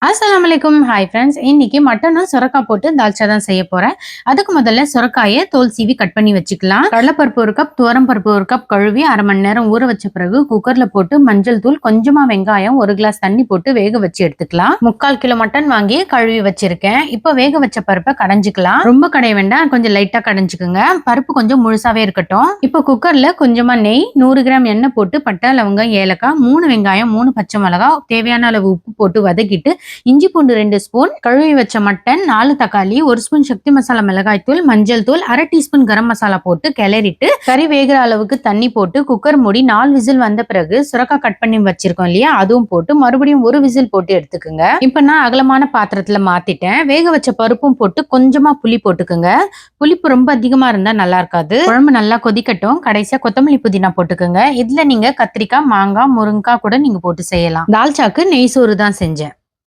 அஸ்ஸலாமு அலைக்கும். Hi friends. இன்னைக்கு மட்டனும் சுரக்காய் போட்டு தால்ச்சா தான் செய்ய போறேன். அதுக்கு முதல்ல சுரக்காயை தோல் சீவி கட் பண்ணி வச்சுக்கலாம். கடலைப்பருப்பு 1 கப், துவரம் பருப்பு 1 கப் கழுவி 1/2 மணி நேரம் ஊற வச்ச பிறகு குக்கர்ல போட்டு மஞ்சள் தூள், கொஞ்சமா வெங்காயம், 1 கிளாஸ் தண்ணி போட்டு வேக வச்சு எடுத்துக்கலாம். 3/4 கிலோ மட்டன் வாங்கி கழுவி வச்சிருக்கேன். இப்போ வேக வச்ச பருப்பை கடைஞ்சிக்கலாம். ரொம்ப கடைய வேண்டாம், கொஞ்சம் லைட்டா கடைஞ்சுக்குங்க. பருப்பு கொஞ்சம் முழுசாவே இருக்கட்டும். இப்போ குக்கர்ல கொஞ்சமா நெய், 100 கிராம் எண்ணெய் போட்டு பட்டை, லவங்கம், ஏலக்காய், 3 வெங்காயம், 3 பச்சை மிளகாய், தேவையான அளவு உப்பு போட்டு வதக்கிட்டு இஞ்சி பூண்டு 2 ஸ்பூன், கழுவி வச்ச மட்டன், 4 தக்காளி, 1 ஸ்பூன் சக்தி மசாலா மிளகாய் தூள், மஞ்சள் தூள், 1/2 டீஸ்பூன் கரம் மசாலா போட்டு கிளறிட்டு கறி வேகிற அளவுக்கு தண்ணி போட்டு குக்கர் மூடி 4 விசில் வந்த பிறகு சுரக்காய் கட் பண்ணி வச்சிருக்கோம் இல்லையா, அதுவும் போட்டு மறுபடியும் 1 விசில் போட்டு எடுத்துக்குங்க. இப்ப நான் அகலமான பாத்திரத்துல மாத்திட்டேன். வேக வச்ச பருப்பும் போட்டு கொஞ்சமா புளி போட்டுக்குங்க. புளிப்பு ரொம்ப அதிகமா இருந்தா நல்லா இருக்காது. குழம்பு நல்லா கொதிக்கட்டும். கடைசியா கொத்தமல்லி புதினா போட்டுக்குங்க. இதுல நீங்க கத்திரிக்காய், மாங்காய், முருங்கைக்காய் கூட நீங்க போட்டு செய்யலாம். தால்ச்சாக்கு நெய் சோறு தான் செஞ்சேன்.